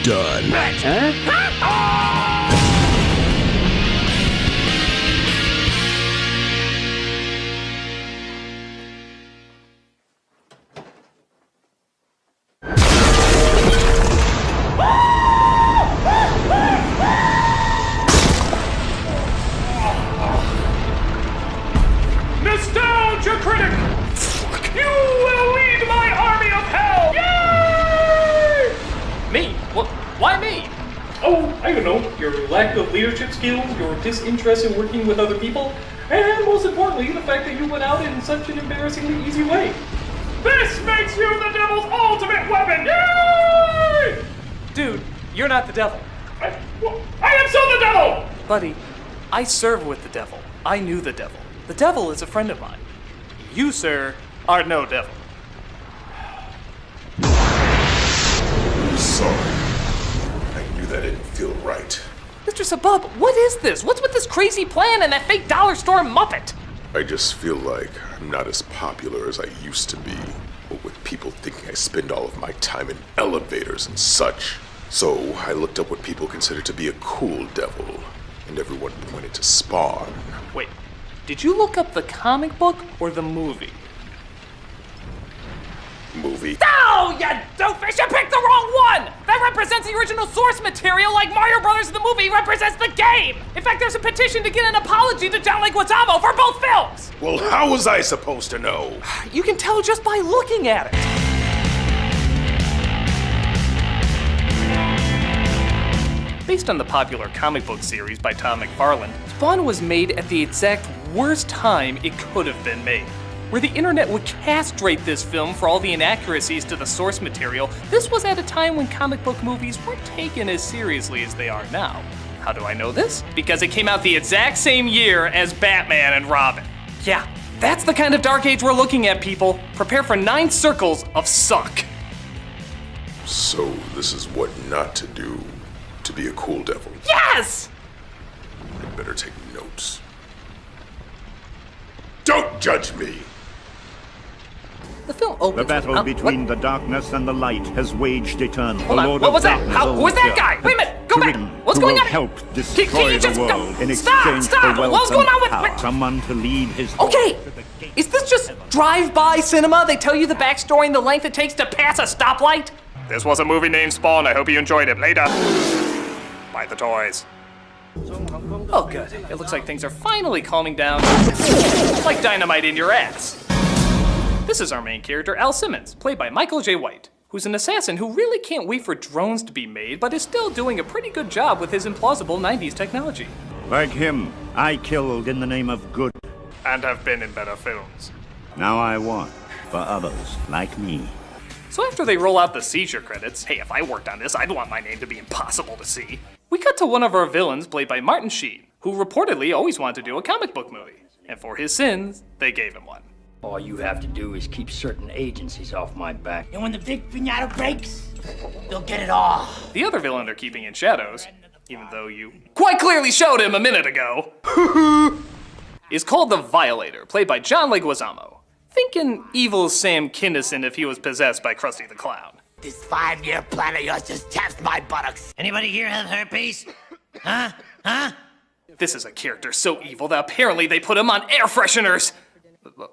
done. Nostalgia Critic! You will lead my army of hell! Yay! Me? Why me? Oh, I don't know. Your lack of leadership skills, your disinterest in working with other people, and most importantly, the fact that you went out in such an embarrassingly easy way. This makes you the devil's ultimate weapon! Yay! Dude, you're not the devil. I am still the devil! Buddy, I serve with the devil. I knew the devil. The devil is a friend of mine. You, sir, are no devil. I'm sorry. I knew that didn't feel right. Mr. Sabub, what is this? What's with this crazy plan and that fake dollar store Muppet? I just feel like I'm not as popular as I used to be, but with people thinking I spend all of my time in elevators and such. So I looked up what people consider to be a cool devil, and everyone pointed to Spawn. Wait, did you look up the comic book or the movie? Movie? Oh, you doofus! You picked the wrong one! That represents the original source material like Mario Brothers the movie represents the game! In fact, there's a petition to get an apology to John Leguizamo for both films! Well, how was I supposed to know? You can tell just by looking at it. Based on the popular comic book series by Tom McFarlane, Spawn was made at the exact worst time it could have been made. Where the internet would castrate this film for all the inaccuracies to the source material, this was at a time when comic book movies weren't taken as seriously as they are now. How do I know this? Because it came out the exact same year as Batman and Robin. Yeah, that's the kind of dark age we're looking at, people. Prepare for 9 circles of suck. So this is what not to do to be a cool devil. Yes! I better take notes. Don't judge me! The film opens. The battle between the darkness and the light has waged eternal. Hold on, the Lord what of was that? Darkness Who was that overthrown. guy? Wait a minute, go back. Critic, What's who going will on? help Can destroy you just the go? world in Stop, exchange stop. for What's wealth going on and with- power. wait. Someone to lead his Okay, horse to the gate. is this just drive-by cinema? They tell you the backstory and the length it takes to pass a stoplight? This was a movie named Spawn. I hope you enjoyed it. Later. Buy the toys. Oh, good. It looks like things are finally calming down. Like dynamite in your ass. This is our main character, Al Simmons, played by Michael J. White, who's an assassin who really can't wait for drones to be made, but is still doing a pretty good job with his implausible 90s technology. Like him, I killed in the name of good. And have been in better films. Now I want for others like me. So after they roll out the seizure credits, hey, if I worked on this, I'd want my name to be impossible to see. We cut to one of our villains, played by Martin Sheen, who reportedly always wanted to do a comic book movie. And for his sins, they gave him one. All you have to do is keep certain agencies off my back. And when the big pinata breaks, they'll get it all. The other villain they're keeping in shadows, even though you quite clearly showed him a minute ago, is called the Violator, played by John Leguizamo. Think an evil Sam Kinison if he was possessed by Krusty the Clown. This 5-year plan of yours just taps my buttocks. Anybody here have herpes? Huh? Huh? This is a character so evil that apparently they put him on air fresheners.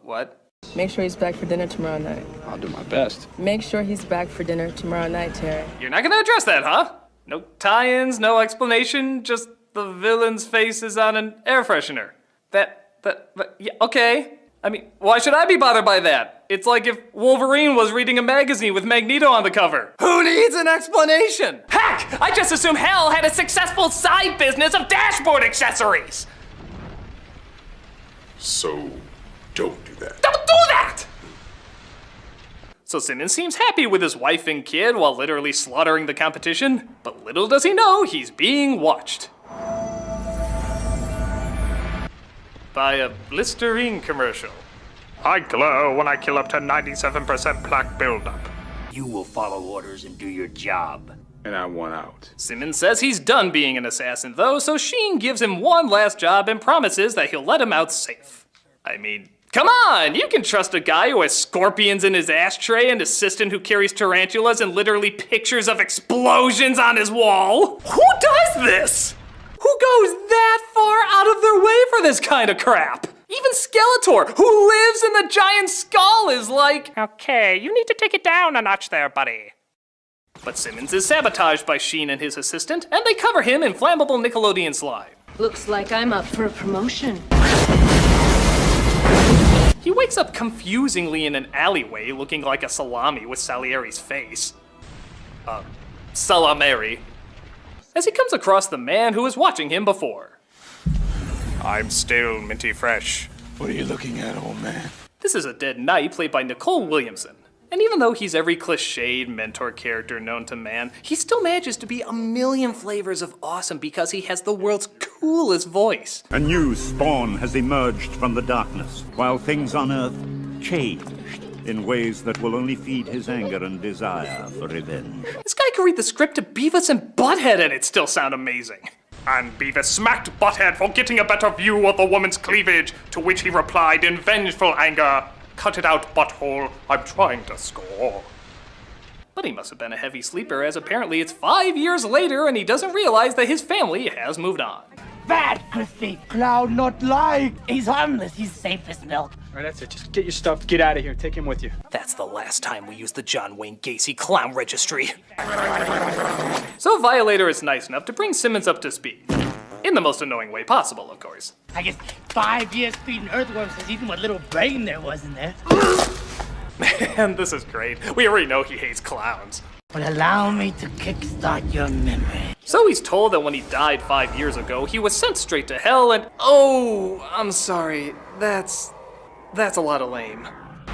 What? Make sure he's back for dinner tomorrow night. I'll do my best. Make sure he's back for dinner tomorrow night, Terry. You're not gonna address that, huh? No tie-ins, no explanation, just the villain's face is on an air freshener. Yeah, okay. I mean, why should I be bothered by that? It's like if Wolverine was reading a magazine with Magneto on the cover. Who needs an explanation? Heck, I just assumed Hal had a successful side business of dashboard accessories. So, don't do that. Don't do that! So Simmons seems happy with his wife and kid while literally slaughtering the competition, but little does he know he's being watched. By a Listerine commercial. I glow when I kill up to 97% plaque buildup. You will follow orders and do your job. And I want out. Simmons says he's done being an assassin though, so Sheen gives him one last job and promises that he'll let him out safe. I mean, Come on, you can trust a guy who has scorpions in his ashtray, an assistant who carries tarantulas, and literally pictures of explosions on his wall. Who does this? Who goes that far out of their way for this kind of crap? Even Skeletor, who lives in the giant skull, is like, okay, you need to take it down a notch there, buddy. But Simmons is sabotaged by Sheen and his assistant, and they cover him in flammable Nickelodeon slime. Looks like I'm up for a promotion. He wakes up confusingly in an alleyway looking like a salami with Salieri's face. Salameri. As he comes across the man who was watching him before. I'm still minty fresh. What are you looking at, old man? This is a dead knight played by Nicole Williamson. And even though he's every cliched mentor character known to man, he still manages to be a million flavors of awesome because he has the world's coolest voice. A new spawn has emerged from the darkness, while things on Earth changed in ways that will only feed his anger and desire for revenge. This guy could read the script to Beavis and Butthead and it still sound amazing. And Beavis smacked Butthead for getting a better view of the woman's cleavage, to which he replied in vengeful anger, "Cut it out, butthole, I'm trying to score." But he must have been a heavy sleeper, as apparently it's 5 years later and he doesn't realize that his family has moved on. Bad, Christy. Cloud not lie. He's harmless. He's safe as milk. All right, that's it. Just get your stuff. Get out of here. Take him with you. That's the last time we use the John Wayne Gacy clown registry. So Violator is nice enough to bring Simmons up to speed. In the most annoying way possible, of course. I guess 5 years feeding earthworms has eaten what little brain there was in there. And this is great. We already know he hates clowns. But allow me to kickstart your memory. So he's told that when he died 5 years ago, he was sent straight to hell and... Oh, I'm sorry. That's a lot of lame.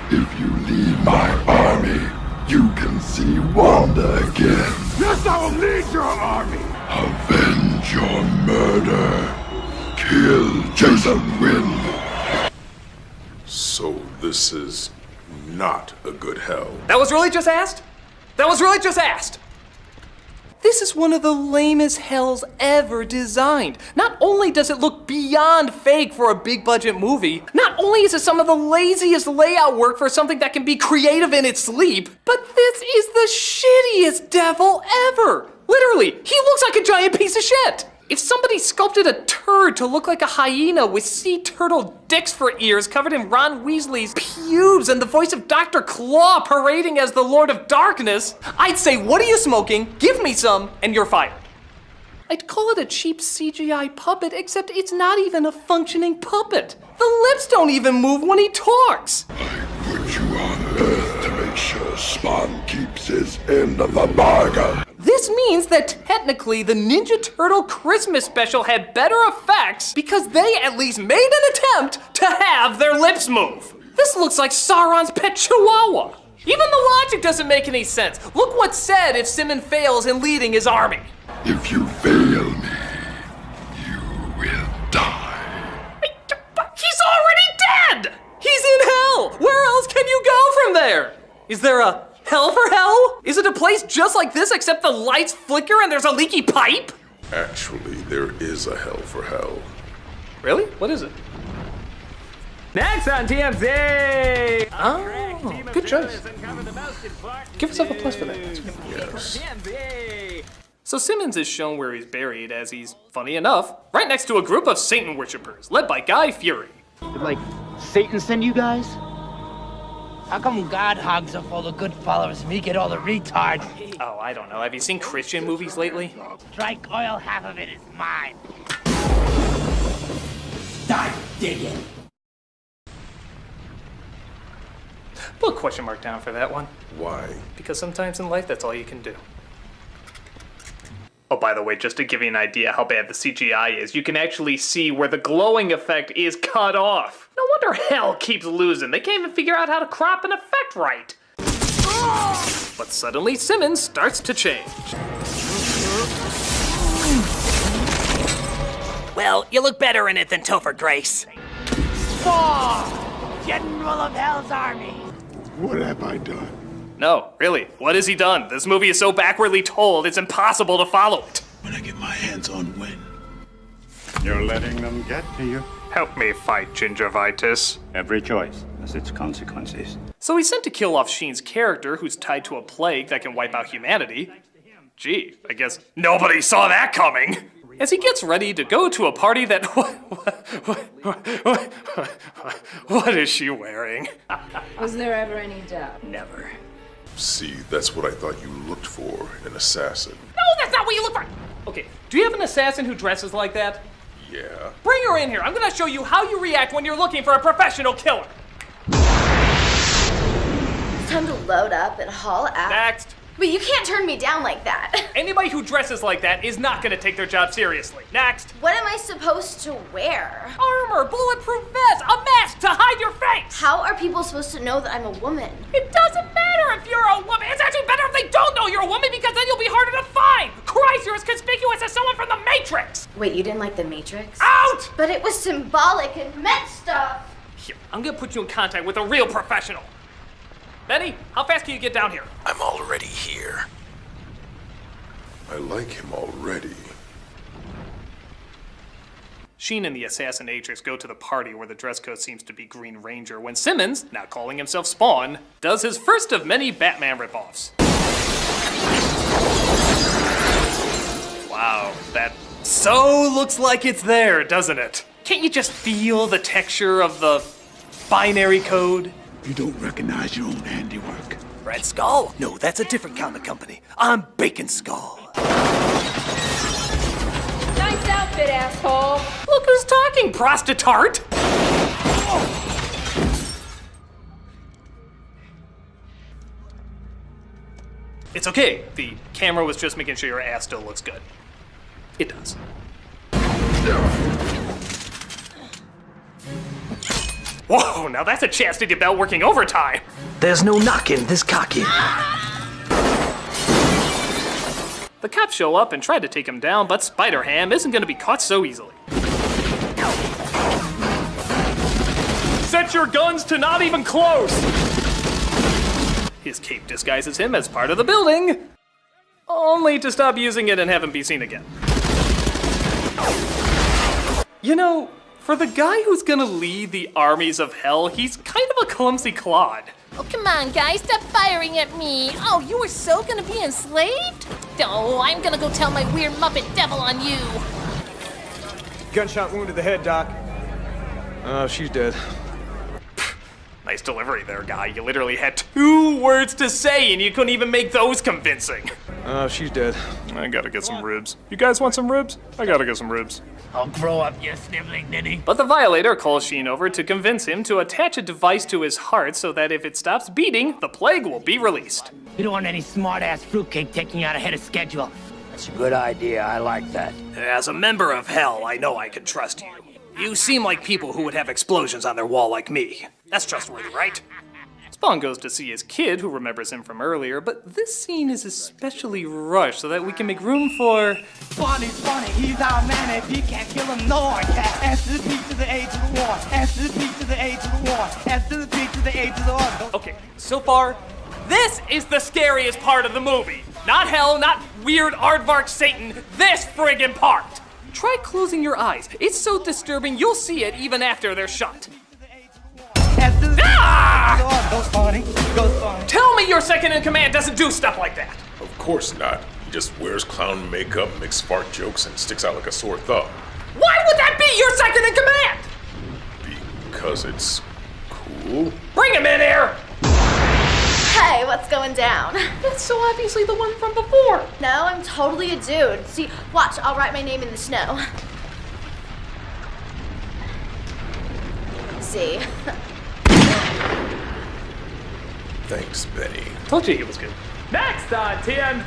If you lead my army, you can see Wanda again. Yes, I will lead your army! Avenge your murder. Kill Jason Wynn. So this is not a good hell. That was really just asked? That was really just asked! This is one of the lamest hells ever designed. Not only does it look beyond fake for a big budget movie, not only is it some of the laziest layout work for something that can be creative in its sleep, but this is the shittiest devil ever! Literally, he looks like a giant piece of shit! If somebody sculpted a turd to look like a hyena with sea turtle dicks for ears covered in Ron Weasley's pubes and the voice of Dr. Claw parading as the Lord of Darkness, I'd say, what are you smoking? Give me some, and you're fired. I'd call it a cheap CGI puppet, except it's not even a functioning puppet. The lips don't even move when he talks. I put you on Earth to make sure Spawn keeps his end of the bargain. This means that technically the Ninja Turtle Christmas special had better effects because they at least made an attempt to have their lips move. This looks like Sauron's pet chihuahua. Even the logic doesn't make any sense. Look what's said if Simmons fails in leading his army. If you fail me, you will die. He's already dead! He's in hell! Where else can you go from there? Is there a hell for hell? Is it a place just like this except the lights flicker and there's a leaky pipe? Actually, there is a hell for hell. Really? What is it? Next on TMZ! Oh, good choice. Give yourself a plus for that. Yes. So Simmons is shown where he's buried as he's, funny enough, right next to a group of Satan worshippers led by Guy Fieri. Did, like, Satan send you guys? How come God hogs up all the good followers and we get all the retards? Oh, I don't know. Have you seen Christian movies lately? Strike oil, half of it is mine. Start digging. Put a question mark down for that one. Why? Because sometimes in life, that's all you can do. Oh, by the way, just to give you an idea how bad the CGI is, you can actually see where the glowing effect is cut off. No wonder hell keeps losing. They can't even figure out how to crop an effect right. But suddenly Simmons starts to change. Well, you look better in it than Topher Grace. Spawn! General of Hell's army! What have I done? No, really, what has he done? This movie is so backwardly told, it's impossible to follow it. When I get my hands on Wynn. You're letting them get to you. Help me fight gingivitis. Every choice has its consequences. So he's sent to kill off Sheen's character, who's tied to a plague that can wipe out humanity. Gee, I guess nobody saw that coming. As he gets ready to go to a party that... What is she wearing? Was there ever any doubt? Never. See, that's what I thought you looked for in an assassin. No, that's not what you look for! Okay, do you have an assassin who dresses like that? Yeah. Bring her in here. I'm gonna show you how you react when you're looking for a professional killer. It's time to load up and haul out. Next. But you can't turn me down like that. Anybody who dresses like that is not gonna take their job seriously. Next. What am I supposed to wear? Armor, bulletproof vest, a mask to hide your face. How are people supposed to know that I'm a woman? It doesn't matter if you're a woman. It's actually better if they don't know you're a woman because then you'll be harder to find. Christ, you're as conspicuous as someone from the Matrix. Wait, you didn't like the Matrix? Out! But it was symbolic and meant stuff. Here, I'm gonna put you in contact with a real professional. Benny, how fast can you get down here? I'm already here. I like him already. Sheen and the assassinatrix go to the party where the dress code seems to be Green Ranger when Simmons, now calling himself Spawn, does his first of many Batman ripoffs. Wow, that so looks like it's there, doesn't it? Can't you just feel the texture of the binary code? You don't recognize your own handiwork. Red Skull? No, that's a different comic company. I'm Bacon Skull. Nice outfit, asshole. Look who's talking, prostitute! It's okay. The camera was just making sure your ass still looks good. It does. Whoa, now that's a chastity belt working overtime. There's no knocking this cocky. The cops show up and try to take him down, but Spider-Ham isn't going to be caught so easily. Set your guns to not even close! His cape disguises him as part of the building, only to stop using it and have him be seen again. You know, for the guy who's gonna lead the armies of hell, he's kind of a clumsy clod. Oh, come on, guys, stop firing at me. Oh, you were so gonna be enslaved? Oh, I'm gonna go tell my weird Muppet devil on you. Gunshot wound to the head, Doc. She's dead. Nice delivery there, guy. You literally had 2 words to say and you couldn't even make those convincing. She's dead. I gotta get some ribs. You guys want some ribs? I gotta get some ribs. I'll grow up, you sniveling ninny. But the Violator calls Sheen over to convince him to attach a device to his heart so that if it stops beating, the plague will be released. You don't want any smart-ass fruitcake taking you out ahead of schedule. That's a good idea. I like that. As a member of Hell, I know I can trust you. You seem like people who would have explosions on their wall like me. That's trustworthy, right? Spawn goes to see his kid, who remembers him from earlier, but this scene is especially rushed so that we can make room for... Spawn's funny, he's our man. If he can't kill him, no one can. S to the P to the A to the 1. S to the P to the A to the 1. S to the P to the A to the 1. Okay, so far, this is the scariest part of the movie. Not hell, not weird aardvark Satan, this friggin' part. Try closing your eyes. It's so disturbing you'll see it even after they're shut. Ah! Go Spawny, go Spawny. Tell me your second in command doesn't do stuff like that. Of course not. He just wears clown makeup, makes fart jokes, and sticks out like a sore thumb. Why would that be your second in command? Because it's cool. Bring him in here! Hey, what's going down? That's so obviously the one from before. No, I'm totally a dude. See, watch, I'll write my name in the snow. See? Thanks, Benny. Told you he was good. Next on TMZ!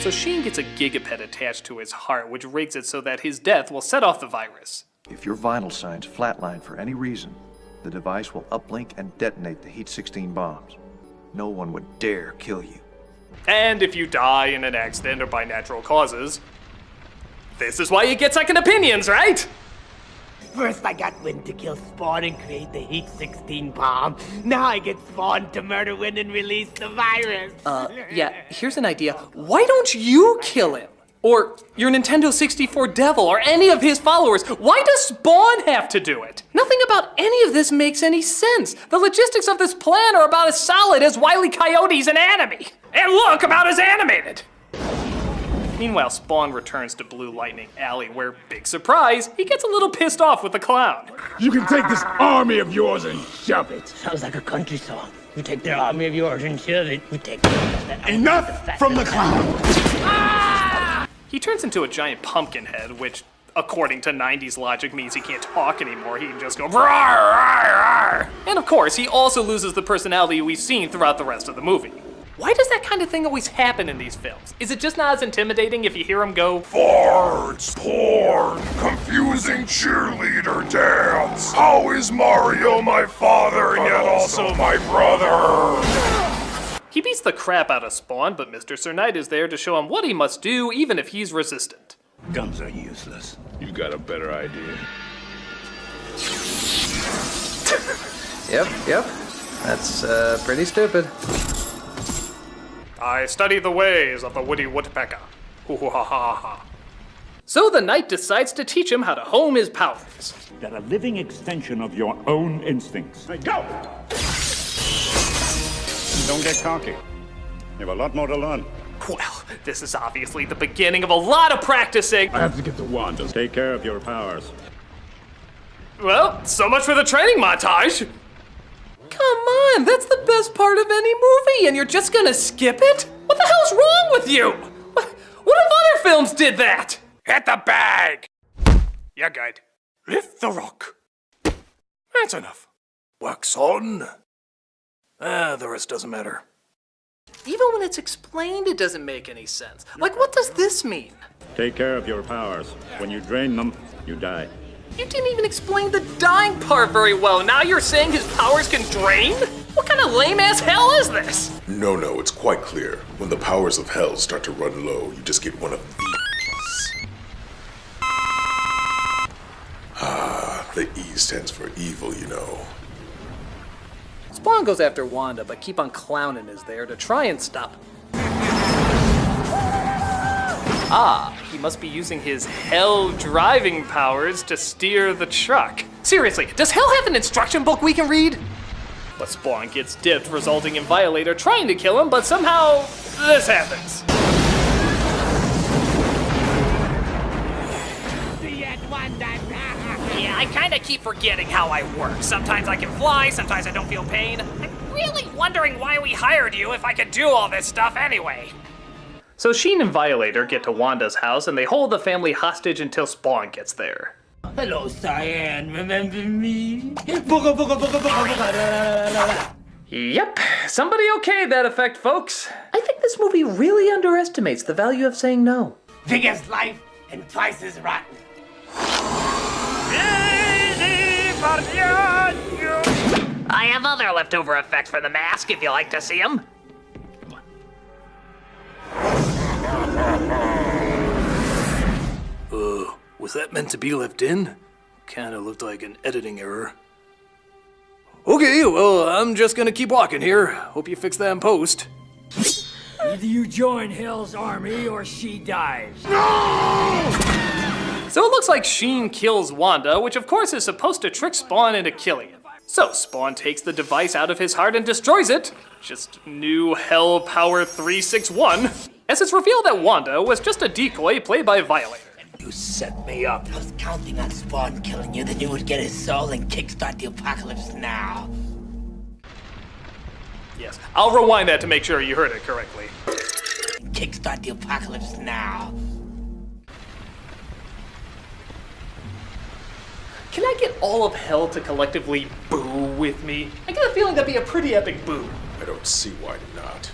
So Sheen gets a gigapet attached to his heart, which rigs it so that his death will set off the virus. If your vital signs flatline for any reason, the device will uplink and detonate the Heat-16 bombs. No one would dare kill you. And if you die in an accident or by natural causes, This is why you get second opinions, right? First I got Wind to kill Spawn and create the Heat 16 bomb. Now I get Spawn to murder Wind and release the virus. Yeah, here's an idea. Why don't you kill him? Or your Nintendo 64 devil, or any of his followers. Why does Spawn have to do it? Nothing about any of this makes any sense. The logistics of this plan are about as solid as Wile E. Coyote's anatomy. And look, about as animated. Meanwhile, Spawn returns to Blue Lightning Alley, where, big surprise, he gets a little pissed off with the clown. You can take this army of yours and shove it. Sounds like a country song. You take their army of yours and shove it. We take that. Enough from the clown. He turns into a giant pumpkin head, which, according to 90s logic, means he can't talk anymore. He can just go, rawr, rawr, rawr. And of course, he also loses the personality we've seen throughout the rest of the movie. Why does that kind of thing always happen in these films? Is it just not as intimidating if you hear him go, Farts, porn, confusing cheerleader dance. How is Mario my father and yet also my brother? He beats the crap out of Spawn, but Mr. Sir Knight is there to show him what he must do, even if he's resistant. Guns are useless. You got a better idea. Yep. That's pretty stupid. I study the ways of the Woody Woodpecker. Hoo-hoo-ha-ha-ha. So the knight decides to teach him how to hone his powers. They're a living extension of your own instincts. Hey, go! Don't get cocky. You have a lot more to learn. Well, this is obviously the beginning of a lot of practicing. I have to get to Wanda. Take care of your powers. Well, so much for the training montage. Come on, that's the best part of any movie, and you're just gonna skip it? What the hell's wrong with you? What if other films did that? Hit the bag! You're good. Lift the rock. That's enough. Wax on. The rest doesn't matter. Even when it's explained, it doesn't make any sense. Like, what does this mean? Take care of your powers. When you drain them, you die. You didn't even explain the dying part very well. Now you're saying his powers can drain? What kind of lame-ass hell is this? No, it's quite clear. When the powers of hell start to run low, you just get one of these. The E stands for evil, you know. Spawn goes after Wanda, but Keep on Clownin' is there to try and stop him. He must be using his hell driving powers to steer the truck. Seriously, does hell have an instruction book we can read? But Spawn gets dipped, resulting in Violator trying to kill him, but somehow this happens. Yeah, I kinda keep forgetting how I work. Sometimes I can fly, sometimes I don't feel pain. I'm really wondering why we hired you if I could do all this stuff anyway. So Sheen and Violator get to Wanda's house and they hold the family hostage until Spawn gets there. Hello, Cyan. Remember me? Yep, somebody okayed that effect, folks. I think this movie really underestimates the value of saying no. Big as life and twice as rotten. I have other leftover effects for the mask if you like to see them. Was that meant to be left in? Kinda looked like an editing error. Okay, well, I'm just gonna keep walking here. Hope you fix that in post. Either you join Hell's army or she dies. So it looks like Sheen kills Wanda, which of course is supposed to trick Spawn into killing him. So Spawn takes the device out of his heart and destroys it. Just new Hell Power 361. As it's revealed that Wanda was just a decoy played by Violator. You set me up. I was counting on Spawn killing you, then you would get his soul and kickstart the apocalypse now. Yes, I'll rewind that to make sure you heard it correctly. Kickstart the apocalypse now. Can I get all of Hell to collectively boo with me? I get a feeling that'd be a pretty epic boo. I don't see why not.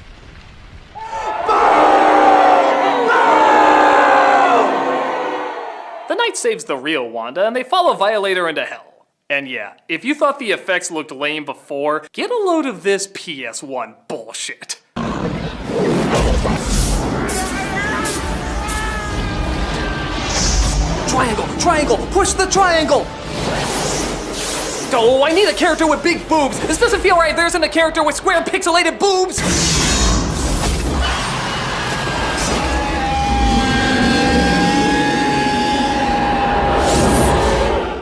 The knight saves the real Wanda, and they follow Violator into Hell. And yeah, if you thought the effects looked lame before, get a load of this PS1 bullshit. Triangle, triangle, push the triangle! Oh, I need a character with big boobs. This doesn't feel right. There isn't a character with square pixelated boobs.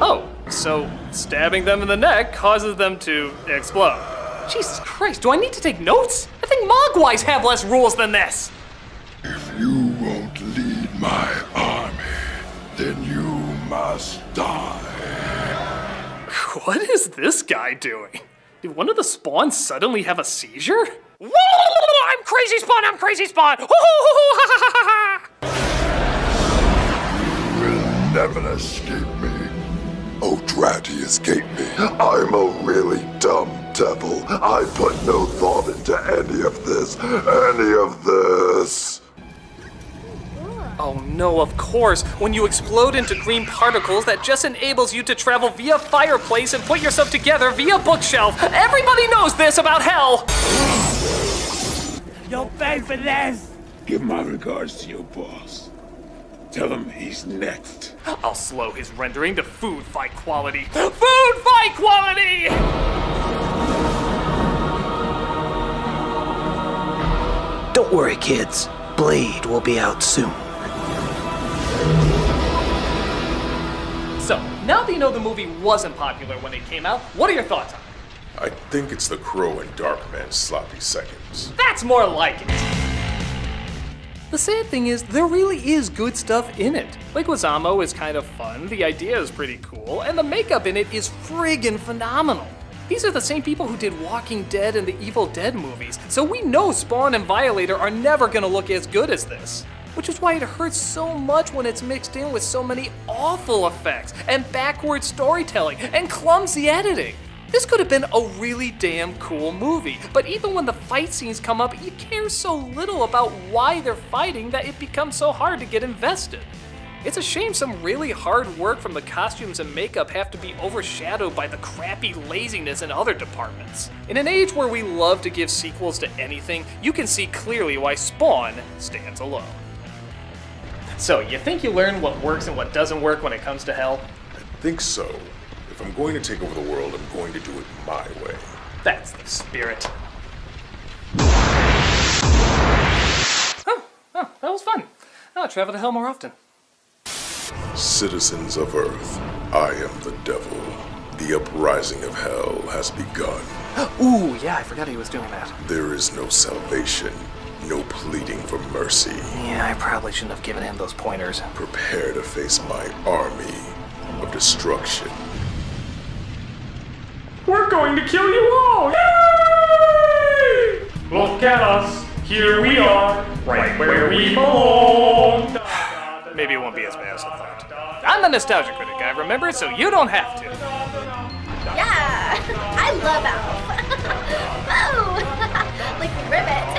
Oh, so stabbing them in the neck causes them to explode. Jesus Christ, do I need to take notes? I think Mogwais have less rules than this. If you won't lead my army, then you must die. What is this guy doing? Did one of the spawns suddenly have a seizure? I'm crazy spawn, I'm crazy spawn! You will never escape me. Oh, Dratty, escape me. I'm a really dumb devil. I put no thought into any of this. Oh no, of course. When you explode into green particles, that just enables you to travel via fireplace and put yourself together via bookshelf. Everybody knows this about hell! You'll pay for this! Give my regards to your boss. Tell him he's next. I'll slow his rendering to food fight quality. Food fight quality! Don't worry, kids. Blade will be out soon. So, now that you know the movie wasn't popular when it came out, what are your thoughts on it? I think it's the Crow and Darkman's sloppy seconds. That's more like it. The sad thing is, there really is good stuff in it. Leguizamo is kind of fun, the idea is pretty cool, and the makeup in it is friggin' phenomenal. These are the same people who did Walking Dead and the Evil Dead movies, so we know Spawn and Violator are never gonna look as good as this. Which is why it hurts so much when it's mixed in with so many awful effects, and backward storytelling, and clumsy editing. This could have been a really damn cool movie, but even when the fight scenes come up, you care so little about why they're fighting that it becomes so hard to get invested. It's a shame some really hard work from the costumes and makeup have to be overshadowed by the crappy laziness in other departments. In an age where we love to give sequels to anything, you can see clearly why Spawn stands alone. So, you think you learned what works and what doesn't work when it comes to hell? I think so. If I'm going to take over the world, I'm going to do it my way. That's the spirit. Oh, that was fun. I'll travel to hell more often. Citizens of Earth, I am the devil. The uprising of hell has begun. Ooh, yeah, I forgot he was doing that. There is no salvation, no pleading for mercy. Yeah, I probably shouldn't have given him those pointers. Prepare to face my army of destruction. We're going to kill you all! Yay! Look at us. Here we are, right where we belong. Maybe it won't be as bad as I thought. I'm the Nostalgia Critic guy, remember? So you don't have to. Yeah, I love Alf. Oh, like Ribbit.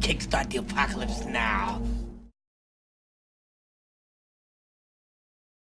Kickstart the apocalypse now.